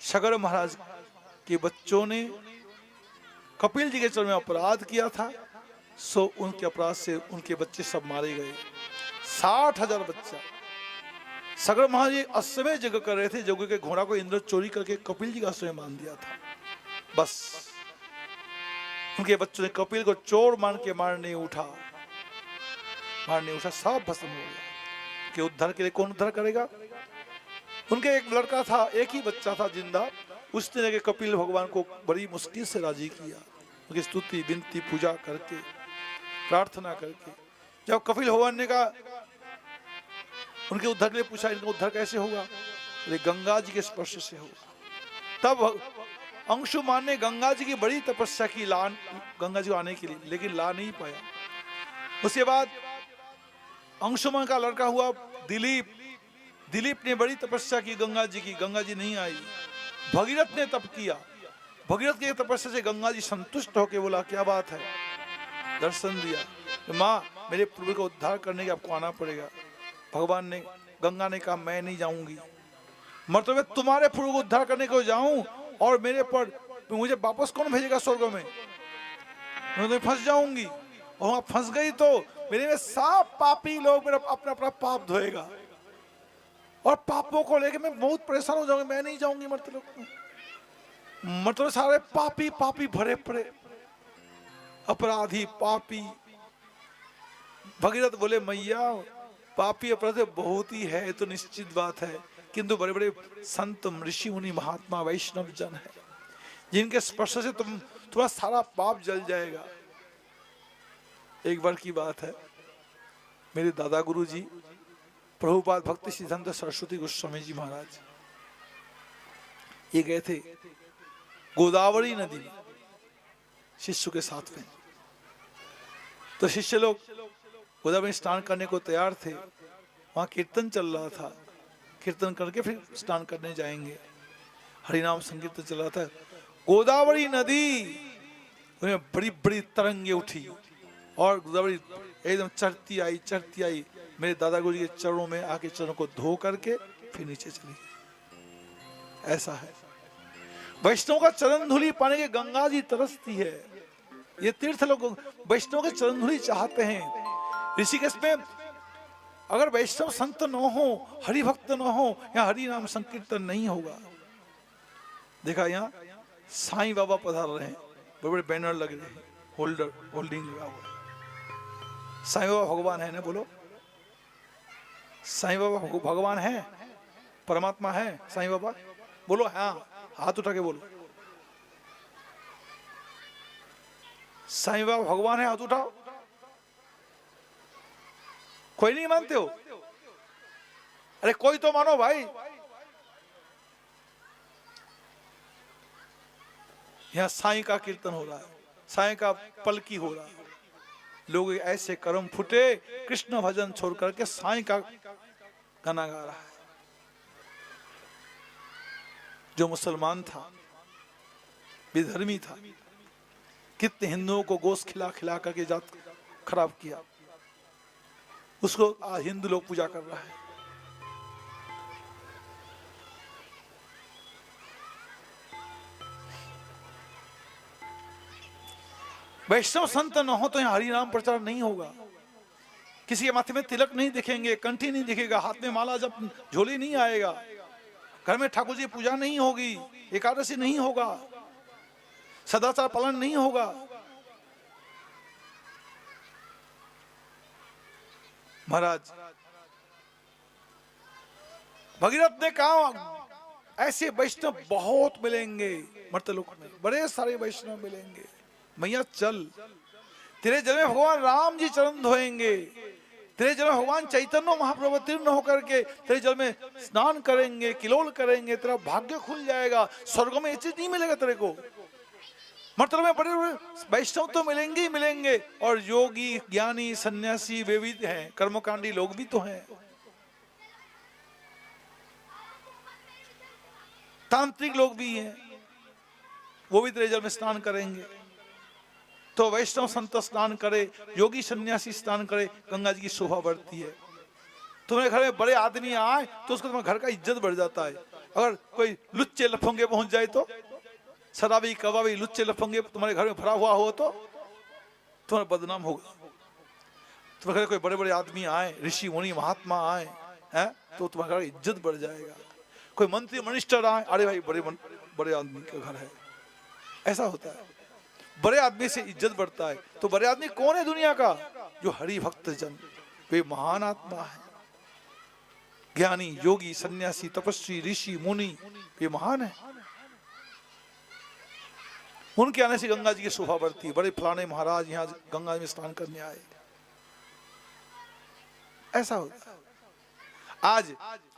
सगर महाराज के बच्चों ने कपिल जी के चरण में अपराध किया था, सो उनके अपराध से उनके बच्चे सब मारे गए। 60,000 बच्चा। सगर महाराज जी अश्वमेध यज्ञ कर रहे थे, यज्ञ के घोड़ा को इंद्र चोरी करके कपिल जी का अश्वमेध मान दिया था। बस उनके बच्चों ने कपिल को चोर मान के मारने उठा, सब भस्म हो गया। कि उद्धार के लिए कौन उद्धार करेगा? उनके एक लड़का था, एक ही बच्चा था जिंदा, उसने लेके कपिल भगवान को बड़ी मुश्किल से राजी किया, उनकी स्तुति विनती पूजा करके प्रार्थना करके। जब कपिल भगवान ने कहा उनके उद्धार के लिए पूछा, इनका उद्धार कैसे होगा? अरे गंगा जी के स्पर्श से होगा। तब अंशुमान ने गंगा जी की बड़ी तपस्या की गंगा जी को आने के लिए, लेकिन ला नहीं पाया। उसके बाद अंशुमान का लड़का हुआ दिलीप। दिलीप ने बड़ी तपस्या की गंगा जी की, गंगा जी नहीं आई। भगीरथ ने तप किया, भगीरथ की तपस्या से गंगा जी संतुष्ट होकर बोला क्या बात है, दर्शन दिया। तो माँ मेरे प्रभु को उद्धार करने के आपको आना पड़ेगा। भगवान ने, गंगा ने कहा मैं नहीं जाऊंगी, मतलब तुम्हारे प्रभु को उद्धार करने को जाऊं और मेरे पर मुझे वापस कौन भेजेगा स्वर्ग में? मैं तो फंस जाऊंगी, और वहां फंस गई तो मेरे में सब पापी लोग मेरा अपना अपना पाप धोएगा और पापों को लेकर मैं बहुत परेशान हो जाऊंगी। मैं नहीं जाऊंगी मतलब सारे पापी पापी भरे पड़े, अपराधी पापी। भगीरथ बोले मैया पापी अपराधी बहुत ही है, तो निश्चित बात है, किंतु बड़े बड़े संत ऋषि मुनि महात्मा वैष्णव जन है, जिनके स्पर्श से तुम्हारा सारा पाप जल जाएगा। एक बार की बात है, मेरे दादा गुरु जी प्रभुपाद भक्ति सिद्धांत सरस्वती गोस्वामी जी महाराज ये गए थे गोदावरी नदी में शिष्य के साथ में। तो शिष्य लोग गोदावरी स्नान करने को तैयार थे, वहां कीर्तन चल रहा था, कीर्तन करके फिर स्नान करने जाएंगे। हरिनाम संकीर्तन चल रहा था। गोदावरी नदी में बड़ी बड़ी तरंगे उठी और गोदावरी एकदम चढ़ती आई। मेरे दादा गुरु के चरणों में आके चरणों को धो करके फिर नीचे चली गई। ऐसा है वैष्णव का चरण धूलि पाने के गंगा जी तरसती है। ये तीर्थ लोग वैष्णव के चरण धूलि चाहते हैं। ऋषिकेश में अगर वैष्णव संत न हो, हरि भक्त न हो, यहाँ हरि नाम संकीर्तन नहीं होगा। देखा यहाँ साईं बाबा पधार रहे हैं, बड़े बड़े बैनर लग रहे हैं, होल्डिंग लगा हुआ है। साईं बाबा भगवान है ना, बोलो साईं बाबा भगवान है, परमात्मा है साईं बाबा, बोलो हाँ, हाथ उठा के बोलो साईं बाबा भगवान है, हाथ उठाओ। कोई नहीं मानते हो? अरे कोई तो मानो भाई। यहां साईं का कीर्तन हो रहा है, साईं का पलकी हो रहा है, लोग ऐसे कर्म फुटे कृष्ण भजन छोड़ करके साईं का गाना गा रहा है। जो मुसलमान था, विधर्मी था, कितने हिंदुओं को गोश्त खिला खिला करके जात खराब किया, उसको आज हिंदू लोग पूजा कर रहा है। वैष्णव संत न हो तो यहाँ हरि नाम प्रचार नहीं होगा। किसी के माथे में तिलक नहीं दिखेंगे, कंठी नहीं दिखेगा, हाथ में माला जब झोली नहीं आएगा, घर में ठाकुर जी पूजा नहीं होगी, एकादशी नहीं होगा, सदाचार पालन नहीं होगा। महाराज भगीरथ ने कहा ऐसे वैष्णव बहुत मिलेंगे मर्तलोक में, बड़े सारे वैष्णव मिलेंगे। मैया चल, तेरे जल में भगवान राम जी चरण धोएंगे, तेरे जल में भगवान चैतन्य महाप्रभु अवतीर्ण होकर के तेरे जल में स्नान करेंगे, किलोल करेंगे, तेरा भाग्य खुल जाएगा। स्वर्ग में ये चीज नहीं मिलेगा तेरे को। मतलब में बड़े बड़े वैष्णव तो मिलेंगे ही मिलेंगे, और योगी ज्ञानी सन्यासी वे भी हैं, कर्मकांडी लोग भी तो हैं, तांत्रिक लोग भी हैं, वो भी तेरे जल में स्नान करेंगे। तो वैष्णव संत स्नान करे, योगी सन्यासी स्नान करे, गंगा जी की शोभा बढ़ती है। तुम्हारे घर में बड़े आदमी आए तो उसको तुम्हारे घर का इज्जत बढ़ जाता है। अगर कोई लुच्चे लफंगे पहुंच जाए तो, शराबी कबाबी लुच्चे लफंगे तुम्हारे घर में भरा हुआ हो तो तुम्हारा बदनाम होगा। तुम्हारे घर कोई बड़े बड़े आदमी आए, ऋषि मुनि महात्मा आए हैं, तो तुम्हारे घर इज्जत बढ़ जाएगा। कोई मंत्री मिनिस्टर आए, अरे भाई बड़े आदमी का घर है, ऐसा होता है। बड़े आदमी से इज्जत बढ़ता है। तो बड़े आदमी कौन है दुनिया का? जो हरि भक्त जन, वे महान आत्मा है। ज्ञानी, योगी, सन्यासी, तपस्वी, ऋषि, मुनि, वे महान है। उनके आने से गंगा जी की शोभा बढ़ती है। बड़े फलाने महाराज यहाँ गंगा में स्नान करने आए, ऐसा होता है। आज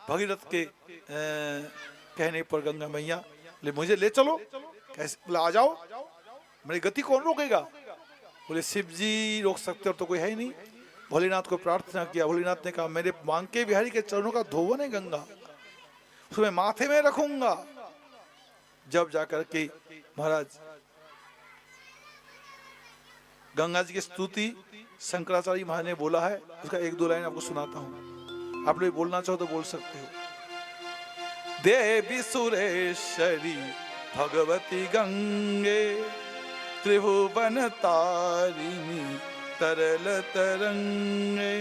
भगीरथ के कहने पर गंगा मैया मुझे ले चलो। कैसे? बोले आ जाओ, मेरी गति कौन रोकेगा? बोले शिव जी रोक सकते और तो कोई है ही नहीं। भोलेनाथ को प्रार्थना किया। भोलेनाथ ने कहा मेरे बांके बिहारी के चरणों का धोवन है गंगा, उसमें माथे में रखूंगा। जब जाकर के महाराज गंगा जी की स्तुति शंकराचार्य महाराज ने बोला है, उसका एक दो लाइन आपको सुनाता हूं। आप लोग बोलना चाहो तो बोल सकते हो। देवी सुरेश्वरी भगवती गंगे, त्रिभुवन तारिणी तरल तरंगे,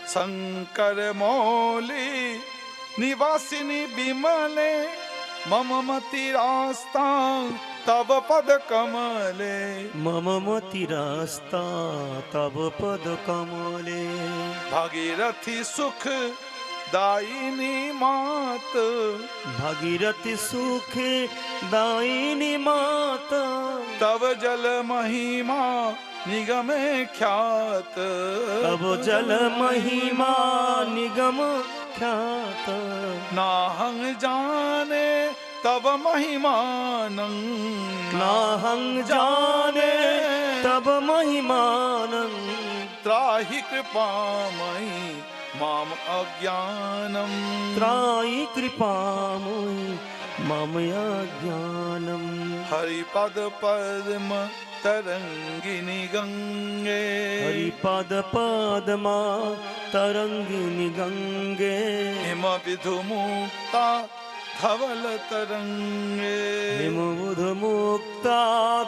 शंकर मौली निवासिनी विमले, मम मतिरास्ता तब पद कमले। मम मतिरास्ता तब पद कमले। भागीरथी सुख दायिनी मात, भागीरथी सुख दायिनी मात, तब जल महिमा निगमे ख्यात। तब जल महिमा निगम ख्यात। नाहं जाने तब महिमानं, नाहं जाने तब महिमानं, त्राहि कृपामयि माम अज्ञानम। त्राहि कृपामयि मम अज्ञानम। हरिपद पद्म तरंगिनी गंगे, हरिपद पद्मा तरंगिनी गंगे, हिम विधु मुक्ता धवल तरंगे। हिम विधु मुक्ता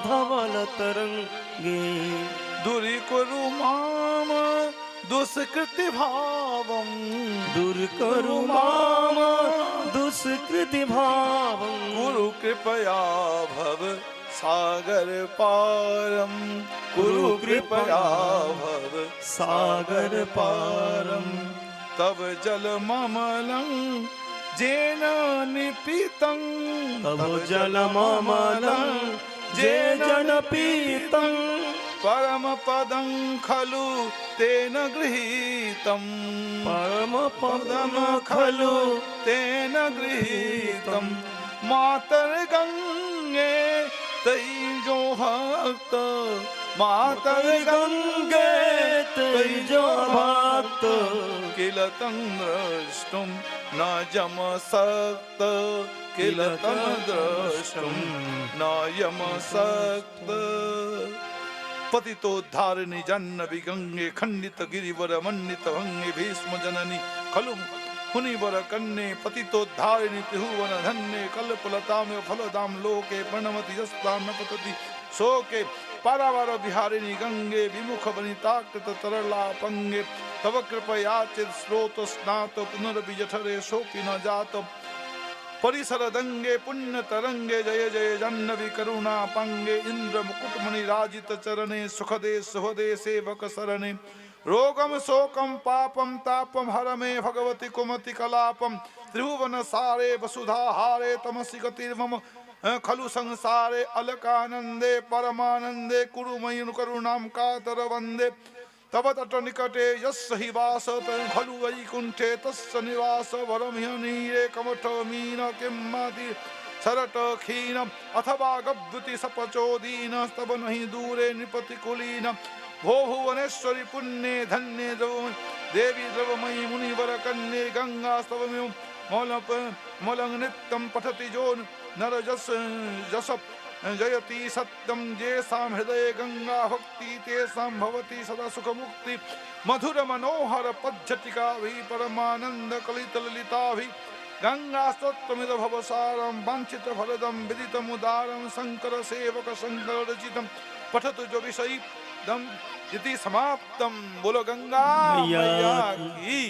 धवल तरंगे। दूरी कुरु माम दुष्कृति भावम, दूर करु माम दुष्कृति भावम। गुरु कृपया भव सागर पारम, गुरु कृपया भव सागर पारम। तब जल ममलं जेन निपीतं, तब जल ममलं जेन पीतं, परम पदं खलु तेन गृहीतं। परम पदं खलु तेन गृहीतं। मातर गंगे तैजो भक्त, मातर गंगे तैजो भक्त। किल तं द्रष्टुं न यम सक्त, किल तं द्रष्टुं न यम सक्त। पतितोद्धारिणी जाह्नवी गंगे, खंडित गिरिवर मंडित भंगे। भीष्म जननी खलु मुनिवर कन्ये, पतितोद्धारिणी त्रिभुवन धन्ये। कल्पलतामेव फलदां लोके, प्रणमति यस्तां न पतति शोके। पारावार विहारिणी गंगे, विमुख वनिताकृत तरला पंगे। तव कृपया चित स्रोत स्नात, पुनर्वि जठरे शोकि न जात। परिसर दंगे पुण्य तरंगे, जय जय जाह्नवी करुणा पंगे। इंद्र मुकुट मणि राजित चरणे, सुखदे सुहदे सेवक सरणे। रोगम शोकम पापम तापम हर में, भगवती कुमति कलापम। त्रिभुवन सारे वसुधा हारे, तमसि गतिर्मम खलु संसारे। अलकानंदे परमानंदे, कुरु मयि करुणां कातर वंदे। तव तट निकटे यस्य हि वास, खलु वैकुंठे तस्य निवास। वरमिहनीरे कमठ मीन किम्मति सरट खीन, अथवा गभ्युति सपचोदीन। तब नहीं दूरे नृपति कुलीन। भो भुवनेश्वरी पुण्ये धन्ये देवी द्रवमयी मुनिवर कन्ये। गंगा स्तवमिव मौलं नित्यं पठति जो नर जस जयति सत्यम। जेषां हृदये गंगा भक्ति, तेषां भवति सदा सुख मुक्ति। मधुर मनोहर पद्धतिका भी, परमानंद कलित ललिता भी। गंगा स्तोत्रमिद भवसारम वांछित फलदम विदितम उदारम शंकर सेवक शंकर रचितम पठतु जो विषयी दम इति समाप्तम। बोलो गंगा मैया मैया की। की